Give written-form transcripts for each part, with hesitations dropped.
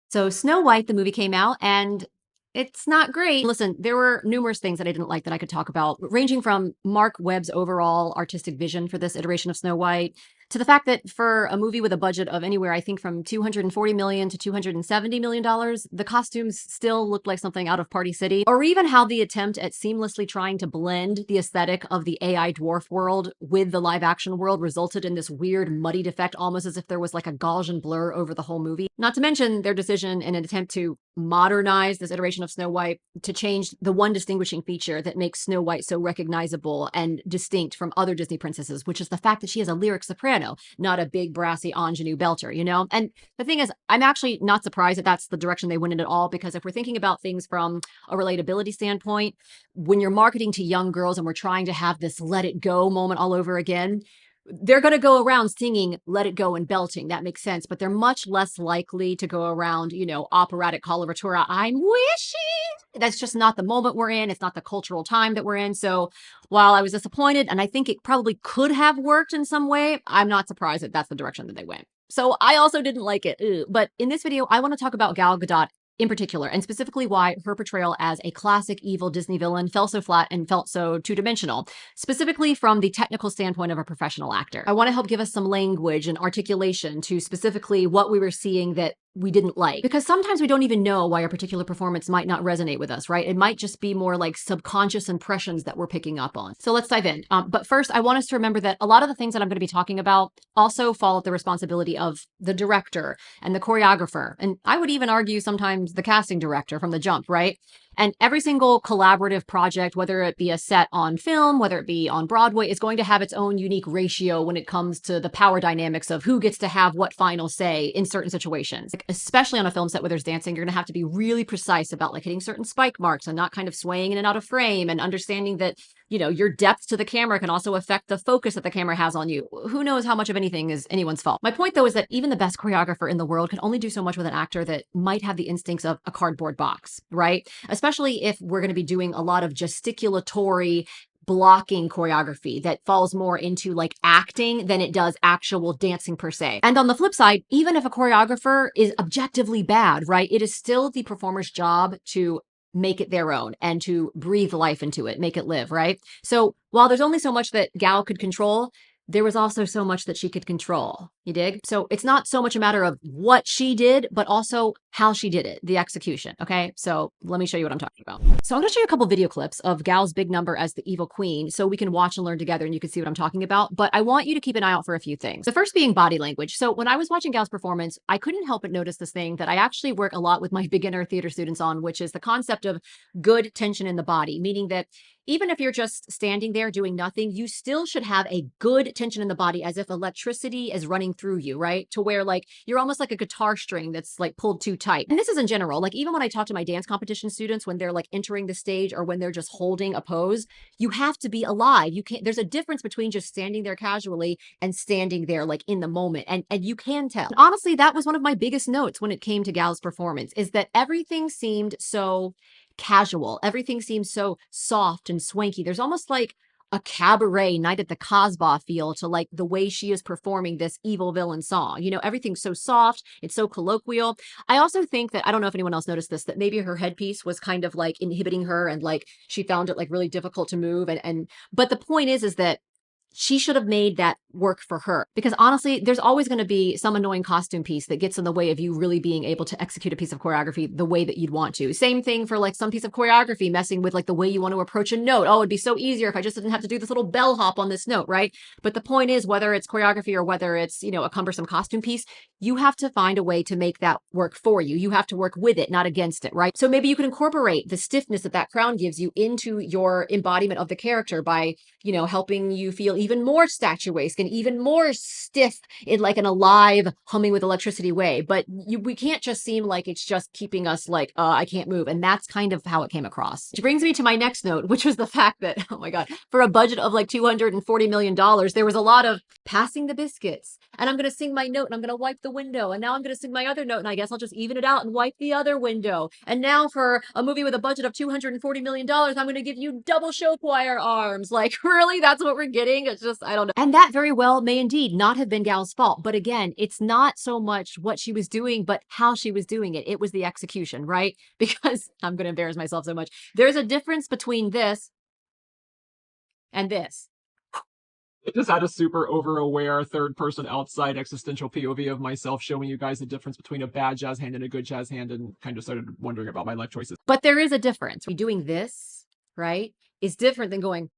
So Snow White, the movie came out and it's not great. Listen, there were numerous things that I didn't like that I could talk about, ranging from Mark Webb's overall artistic vision for this iteration of Snow White to the fact that for a movie with a budget of anywhere, I think from 240 million to 270 million dollars, the costumes still looked like something out of Party City, or even how the attempt at seamlessly trying to blend the aesthetic of the AI dwarf world with the live action world resulted in this weird muddied effect, almost as if there was like a Gaussian blur over the whole movie. Not to mention their decision in an attempt to modernize this iteration of Snow White to change the one distinguishing feature that makes Snow White so recognizable and distinct from other Disney princesses, which is the fact that she is a lyric soprano, not a big brassy ingenue belter, you know? And the thing is, I'm actually not surprised that that's the direction they went in at all, because if we're thinking about things from a relatability standpoint, when you're marketing to young girls and we're trying to have this let it go moment all over again, they're going to go around singing Let It Go and belting. That makes sense. But they're much less likely to go around, operatic coloratura. I'm wishing. That's just not the moment we're in. It's not the cultural time that we're in. So while I was disappointed, and I think it probably could have worked in some way, I'm not surprised that that's the direction that they went. So I also didn't like it. But in this video, I want to talk about Gal Gadot in particular, and specifically why her portrayal as a classic evil Disney villain fell so flat and felt so two-dimensional, specifically from the technical standpoint of a professional actor. I want to help give us some language and articulation to specifically what we were seeing that we didn't like, because sometimes we don't even know why a particular performance might not resonate with us, right? It might just be more like subconscious impressions that we're picking up on. So let's dive in. But first, I want us to remember that a lot of the things that I'm going to be talking about also fall at the responsibility of the director and the choreographer. And I would even argue sometimes the casting director from the jump, right? And every single collaborative project, whether it be a set on film, whether it be on Broadway, is going to have its own unique ratio when it comes to the power dynamics of who gets to have what final say in certain situations. Like, especially on a film set where there's dancing, you're going to have to be really precise about like hitting certain spike marks and not kind of swaying in and out of frame, and understanding that, your depth to the camera can also affect the focus that the camera has on you. Who knows how much of anything is anyone's fault. My point, though, is that even the best choreographer in the world can only do so much with an actor that might have the instincts of a cardboard box, right? Especially if we're going to be doing a lot of gesticulatory blocking choreography that falls more into like acting than it does actual dancing per se. And on the flip side, even if a choreographer is objectively bad, right, it is still the performer's job to make it their own and to breathe life into it, make it live, right? So while there's only so much that Gal could control, there was also so much that she could control. You dig? So it's not so much a matter of what she did, but also how she did it, the execution. Okay. So let me show you what I'm talking about. So I'm going to show you a couple video clips of Gal's big number as the evil queen so we can watch and learn together and you can see what I'm talking about. But I want you to keep an eye out for a few things. The first being body language. So when I was watching Gal's performance, I couldn't help but notice this thing that I actually work a lot with my beginner theater students on, which is the concept of good tension in the body, meaning that even if you're just standing there doing nothing, you still should have a good tension in the body, as if electricity is running through you, right? To where like you're almost like a guitar string that's like pulled too tight. And this is in general, like even when I talk to my dance competition students, when they're like entering the stage or when they're just holding a pose, you have to be alive. You can't, there's a difference between just standing there casually and standing there like in the moment. And you can tell. And honestly, that was one of my biggest notes when it came to Gal's performance, is that everything seemed so casual. Everything seems so soft and swanky. There's almost like a cabaret night at the Casbah feel to like the way she is performing this evil villain song. Everything's so soft. It's so colloquial. I also think that, I don't know if anyone else noticed this, that maybe her headpiece was kind of like inhibiting her and like she found it like really difficult to move. But the point is that she should have made that work for her, because honestly, there's always going to be some annoying costume piece that gets in the way of you really being able to execute a piece of choreography the way that you'd want to. Same thing for like some piece of choreography messing with like the way you want to approach a note. Oh, it'd be so easier if I just didn't have to do this little bell hop on this note, right? But the point is, whether it's choreography or whether it's, a cumbersome costume piece, you have to find a way to make that work for you. You have to work with it, not against it, right? So maybe you can incorporate the stiffness that that crown gives you into your embodiment of the character by, helping you feel even more statuesque and even more stiff in like an alive, humming with electricity way. But we can't just seem like it's just keeping us like, I can't move. And that's kind of how it came across. Which brings me to my next note, which was the fact that, oh my God, for a budget of like $240 million, there was a lot of passing the biscuits. And I'm going to sing my note and I'm going to wipe the window. And now I'm going to sing my other note. And I guess I'll just even it out and wipe the other window. And now for a movie with a budget of $240 million, I'm going to give you double show choir arms. Like, really? That's what we're getting? It's just, I don't know. And that very well may indeed not have been Gal's fault. But again, it's not so much what she was doing, but how she was doing it. It was the execution, right? Because I'm going to embarrass myself so much. There's a difference between this and this. It just had a super over aware third person outside existential POV of myself showing you guys the difference between a bad jazz hand and a good jazz hand and kind of started wondering about my life choices. But there is a difference. Doing this, right, is different than going,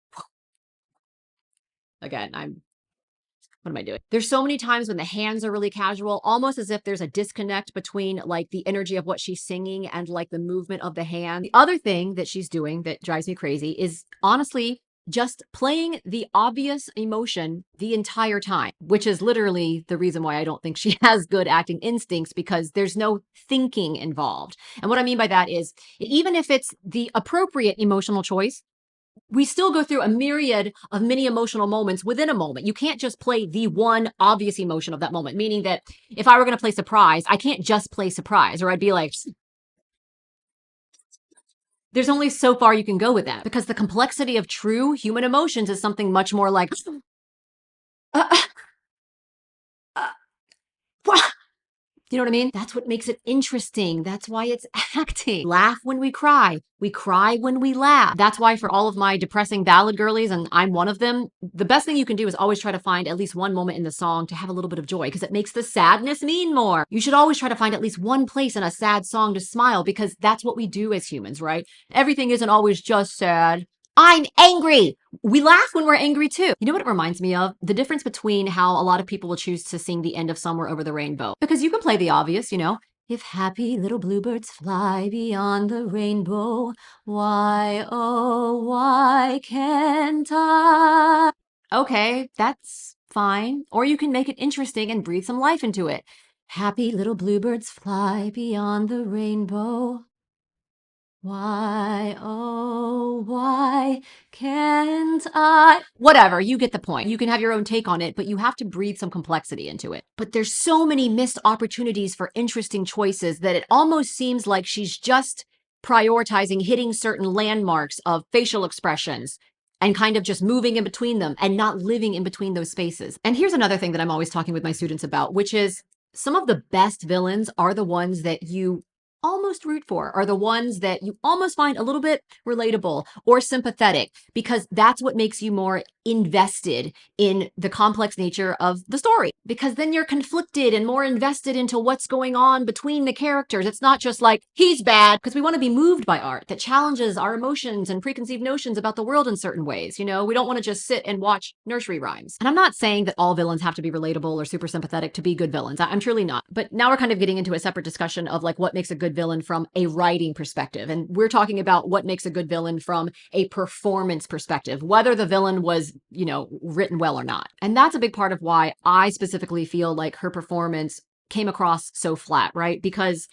again, what am I doing? There's so many times when the hands are really casual, almost as if there's a disconnect between like the energy of what she's singing and like the movement of the hand. The other thing that she's doing that drives me crazy is honestly just playing the obvious emotion the entire time, which is literally the reason why I don't think she has good acting instincts, because there's no thinking involved. And what I mean by that is, even if it's the appropriate emotional choice, we still go through a myriad of mini emotional moments within a moment. You can't just play the one obvious emotion of that moment, meaning that if I were going to play surprise, I can't just play surprise, or I'd be like, there's only so far you can go with that, because the complexity of true human emotions is something much more like, uh, uh, uh, you know what I mean? That's what makes it interesting. That's why it's acting. Laugh when we cry. We cry when we laugh. That's why for all of my depressing ballad girlies, and I'm one of them, the best thing you can do is always try to find at least one moment in the song to have a little bit of joy, because it makes the sadness mean more. You should always try to find at least one place in a sad song to smile, because that's what we do as humans, right? Everything isn't always just sad. I'm angry. We laugh when we're angry too. You know what it reminds me of? The difference between how a lot of people will choose to sing the end of Somewhere Over the Rainbow. Because you can play the obvious, you know, if happy little bluebirds fly beyond the rainbow, why, oh, why can't I? Okay, that's fine. Or you can make it interesting and breathe some life into it. Happy little bluebirds fly beyond the rainbow. Why, oh, why can't I? Whatever, you get the point. You can have your own take on it, but you have to breathe some complexity into it. But there's so many missed opportunities for interesting choices that it almost seems like she's just prioritizing hitting certain landmarks of facial expressions and kind of just moving in between them and not living in between those spaces. And here's another thing that I'm always talking with my students about, which is some of the best villains are the ones that you almost root for, are the ones that you almost find a little bit relatable or sympathetic, because that's what makes you more invested in the complex nature of the story, because then you're conflicted and more invested into what's going on between the characters. It's not just like he's bad, because we want to be moved by art that challenges our emotions and preconceived notions about the world in certain ways. You know, we don't want to just sit and watch nursery rhymes. And I'm not saying that all villains have to be relatable or super sympathetic to be good villains. I'm truly not. But now we're kind of getting into a separate discussion of like what makes a good villain from a writing perspective. And we're talking about what makes a good villain from a performance perspective, whether the villain was, you know, written well or not. And that's a big part of why I specifically feel like her performance came across so flat, right? Because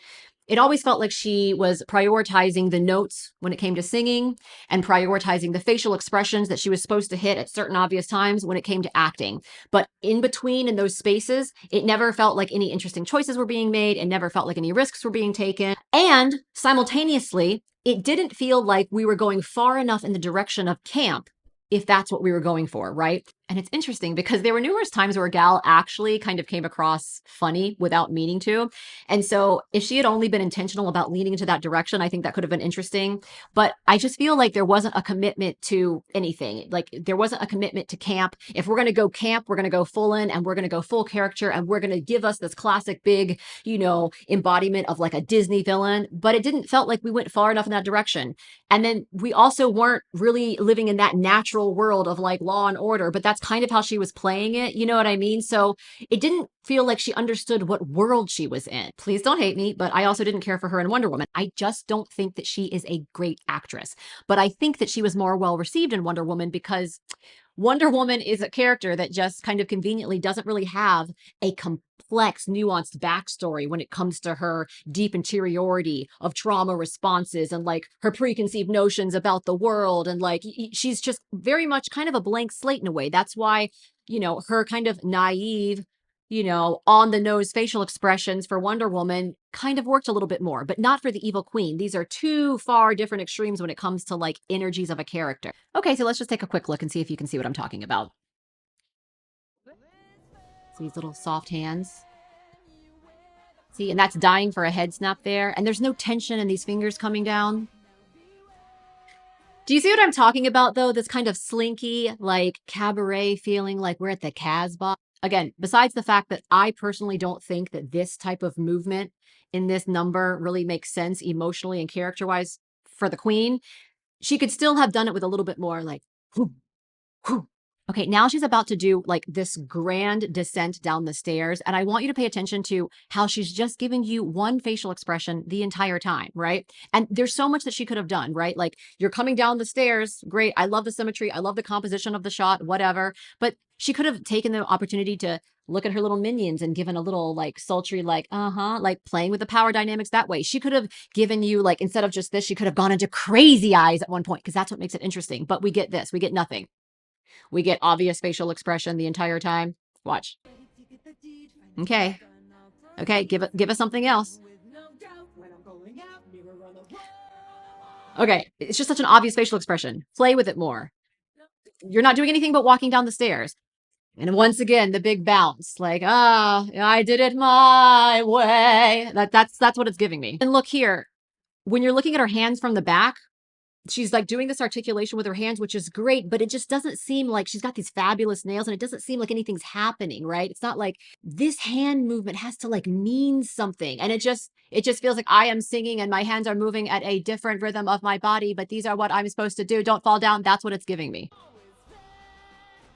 it always felt like she was prioritizing the notes when it came to singing and prioritizing the facial expressions that she was supposed to hit at certain obvious times when it came to acting. But in between, in those spaces, it never felt like any interesting choices were being made. It never felt like any risks were being taken. And simultaneously, it didn't feel like we were going far enough in the direction of camp, if that's what we were going for, right? And it's interesting because there were numerous times where Gal actually kind of came across funny without meaning to. And so if she had only been intentional about leaning into that direction, I think that could have been interesting. But I just feel like there wasn't a commitment to anything. Like there wasn't a commitment to camp. If we're going to go camp, we're going to go full in and we're going to go full character and we're going to give us this classic big, you know, embodiment of like a Disney villain. But it didn't felt like we went far enough in that direction. And then we also weren't really living in that natural world of like Law and Order, but that's kind of how she was playing it. You know what I mean? So it didn't feel like she understood what world she was in. Please don't hate me, but I also didn't care for her in Wonder Woman. I just don't think that she is a great actress. But I think that she was more well received in Wonder Woman because Wonder Woman is a character that just kind of conveniently doesn't really have a complex, nuanced backstory when it comes to her deep interiority of trauma responses and like her preconceived notions about the world. And like, she's just very much kind of a blank slate in a way. That's why, you know, her kind of naive, you know, on the nose facial expressions for Wonder Woman kind of worked a little bit more, but not for the Evil Queen. These are two far different extremes when it comes to like energies of a character. Okay, so let's just take a quick look and see if you can see what I'm talking about. These little soft hands. See, and that's dying for a head snap there. And there's no tension in these fingers coming down. Do you see what I'm talking about, though? This kind of slinky, like cabaret feeling, like we're at the Casbah. Again, besides the fact that I personally don't think that this type of movement in this number really makes sense emotionally and character-wise for the queen, she could still have done it with a little bit more like, whoo, whoo. Okay, now she's about to do like this grand descent down the stairs. And I want you to pay attention to how she's just giving you one facial expression the entire time, right? And there's so much that she could have done, right? Like you're coming down the stairs. Great. I love the symmetry. I love the composition of the shot, whatever. But she could have taken the opportunity to look at her little minions and given a little like sultry, like, like playing with the power dynamics that way. She could have given you like, instead of just this, she could have gone into crazy eyes at one point because that's what makes it interesting. But we get this, we get nothing. We get obvious facial expression the entire time. Watch. Okay. Okay, give us something else. Okay, it's just such an obvious facial expression. Play with it more. You're not doing anything but walking down the stairs. And once again, the big bounce, like, I did it my way. That's what it's giving me. And look here, when you're looking at her hands from the back, she's like doing this articulation with her hands, which is great, but it just doesn't seem like she's got these fabulous nails and it doesn't seem like anything's happening, right? It's not like this hand movement has to like mean something. And it just feels like I am singing and my hands are moving at a different rhythm of my body, but these are what I'm supposed to do. Don't fall down. That's what it's giving me.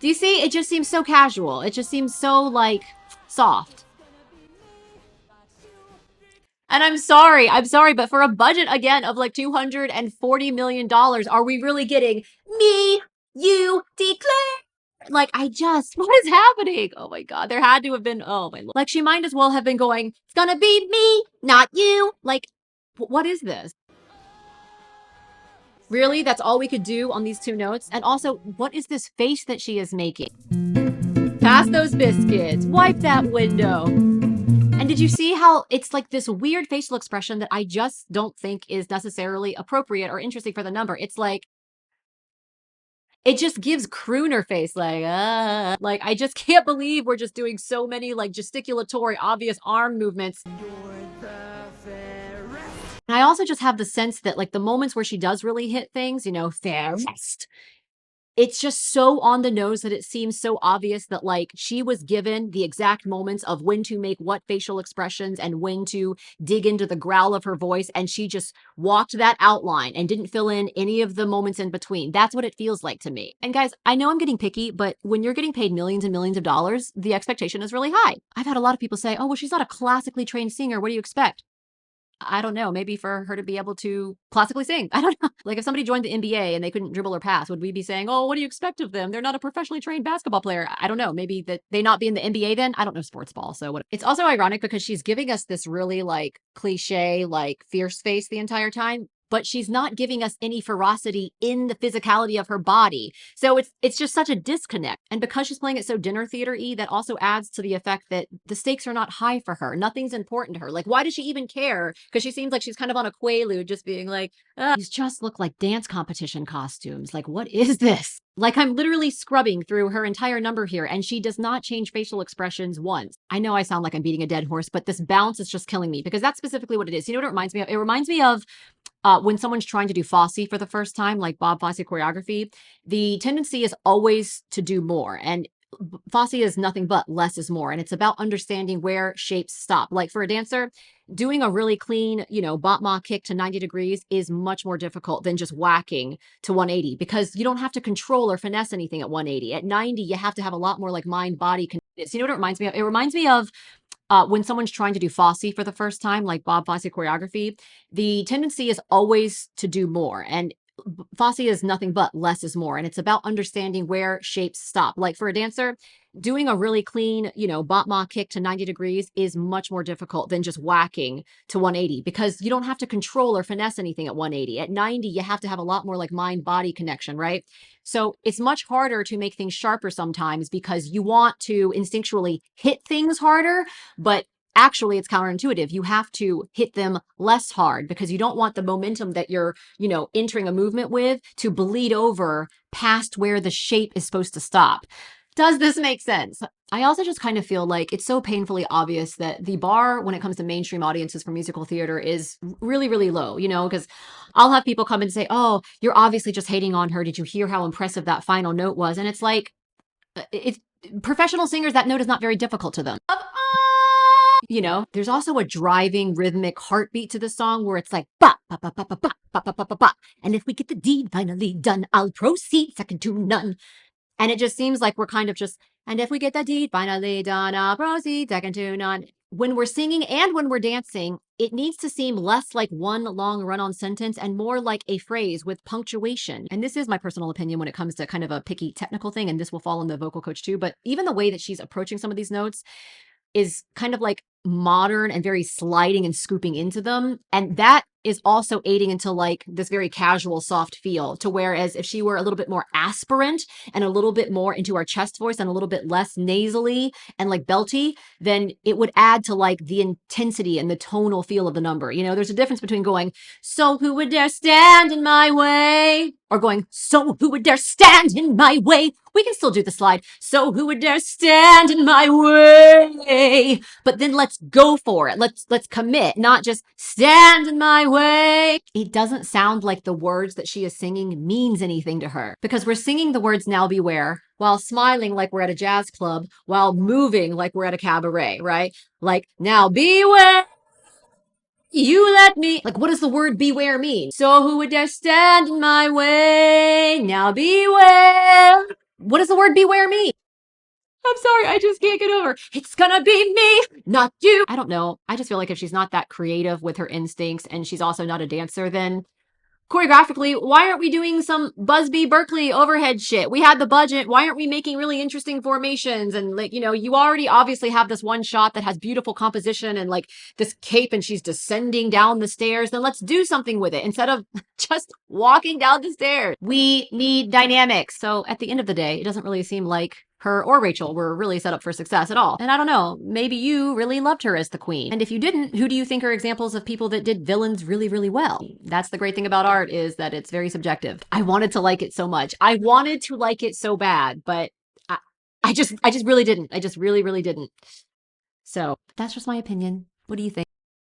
Do you see? It just seems so casual. It just seems so like soft. And I'm sorry, but for a budget again of like $240 million, are we really getting me, you, declare? Like, what is happening? Oh my God, there had to have been, oh my Lord. Like, she might as well have been going, it's gonna be me, not you. Like, what is this? Really? That's all we could do on these two notes? And also, what is this face that she is making? Pass those biscuits. Wipe that window. And did you see how it's like this weird facial expression that I just don't think is necessarily appropriate or interesting for the number? It's like, it just gives crooner face, like I just can't believe we're just doing so many like gesticulatory, obvious arm movements. And I also just have the sense that like the moments where she does really hit things, fairest, it's just so on the nose that it seems so obvious that like she was given the exact moments of when to make what facial expressions and when to dig into the growl of her voice. And she just walked that outline and didn't fill in any of the moments in between. That's what it feels like to me. And guys, I know I'm getting picky, but when you're getting paid millions and millions of dollars, the expectation is really high. I've had a lot of people say, oh, well, she's not a classically trained singer. What do you expect? I don't know, maybe for her to be able to classically sing. I don't know. Like if somebody joined the NBA and they couldn't dribble or pass, would we be saying, oh, what do you expect of them? They're not a professionally trained basketball player. I don't know. Maybe that they not be in the NBA then? I don't know sports ball. So what? It's also ironic because she's giving us this really like cliche, like fierce face the entire time, but she's not giving us any ferocity in the physicality of her body. So it's just such a disconnect. And because she's playing it so dinner theater-y, that also adds to the effect that the stakes are not high for her. Nothing's important to her. Like, why does she even care? Because she seems like she's kind of on a quaalude, just being like, these just look like dance competition costumes. Like, what is this? Like, I'm literally scrubbing through her entire number here, and she does not change facial expressions once. I know I sound like I'm beating a dead horse, but this bounce is just killing me because that's specifically what it is. You know what it reminds me of? It reminds me of when someone's trying to do Fosse for the first time, like Bob Fosse choreography, the tendency is always to do more. And Fosse is nothing but less is more. And it's about understanding where shapes stop. Like for a dancer, doing a really clean, battement kick to 90 degrees is much more difficult than just whacking to 180 because you don't have to control or finesse anything at 180. At 90, you have to have a lot more like mind body. So you know what it reminds me of? It reminds me of when someone's trying to do Fosse for the first time, like Bob Fosse choreography, the tendency is always to do more. And Fosse is nothing but less is more. And it's about understanding where shapes stop. Like for a dancer, doing a really clean, battement kick to 90 degrees is much more difficult than just whacking to 180 because you don't have to control or finesse anything at 180. At 90, you have to have a lot more like mind body connection, right? So it's much harder to make things sharper sometimes because you want to instinctually hit things harder, but actually it's counterintuitive. You have to hit them less hard because you don't want the momentum that you're, entering a movement with to bleed over past where the shape is supposed to stop. Does this make sense? I also just kind of feel like it's so painfully obvious that the bar when it comes to mainstream audiences for musical theater is really, really low, you know, because I'll have people come and say, oh, you're obviously just hating on her. Did you hear how impressive that final note was? And it's like, it's professional singers, that note is not very difficult to them. You know, there's also a driving rhythmic heartbeat to the song where it's like ba ba ba ba ba ba ba ba ba ba ba. And if we get the deed finally done, I'll proceed second to none. And it just seems like we're kind of just, and if we get the deed finally done, I'll proceed second to none. When we're singing and when we're dancing, it needs to seem less like one long run on sentence and more like a phrase with punctuation. And this is my personal opinion when it comes to kind of a picky technical thing, and this will fall in the vocal coach too. But even the way that she's approaching some of these notes is kind of like modern and very sliding and scooping into them. And that is also aiding into like this very casual, soft feel to whereas if she were a little bit more aspirant and a little bit more into our chest voice and a little bit less nasally and like belty, then it would add to like the intensity and the tonal feel of the number. You know, there's a difference between going, so who would dare stand in my way? Or going, so who would dare stand in my way? We can still do the slide. So who would dare stand in my way? But then let's go for it. Let's commit, not just stand in my way. It doesn't sound like the words that she is singing means anything to her because we're singing the words now beware while smiling like we're at a jazz club, while moving like we're at a cabaret, right? Like now beware. You let me. Like, what does the word beware mean? So who would dare stand in my way? Now beware. What does the word beware mean? I'm sorry, I just can't get over. It's gonna be me, not you. I don't know. I just feel like if she's not that creative with her instincts and she's also not a dancer, then choreographically, why aren't we doing some Busby Berkeley overhead shit? We had the budget. Why aren't we making really interesting formations? And like, you know, you already obviously have this one shot that has beautiful composition and like this cape and she's descending down the stairs. Then let's do something with it instead of just walking down the stairs. We need dynamics. So at the end of the day, it doesn't really seem like her or Rachel were really set up for success at all. And I don't know, maybe you really loved her as the queen. And if you didn't, who do you think are examples of people that did villains really, really well? That's the great thing about art is that it's very subjective. I wanted to like it so much. I wanted to like it so bad, but I just really didn't. I just really, really didn't. So that's just my opinion. What do you think?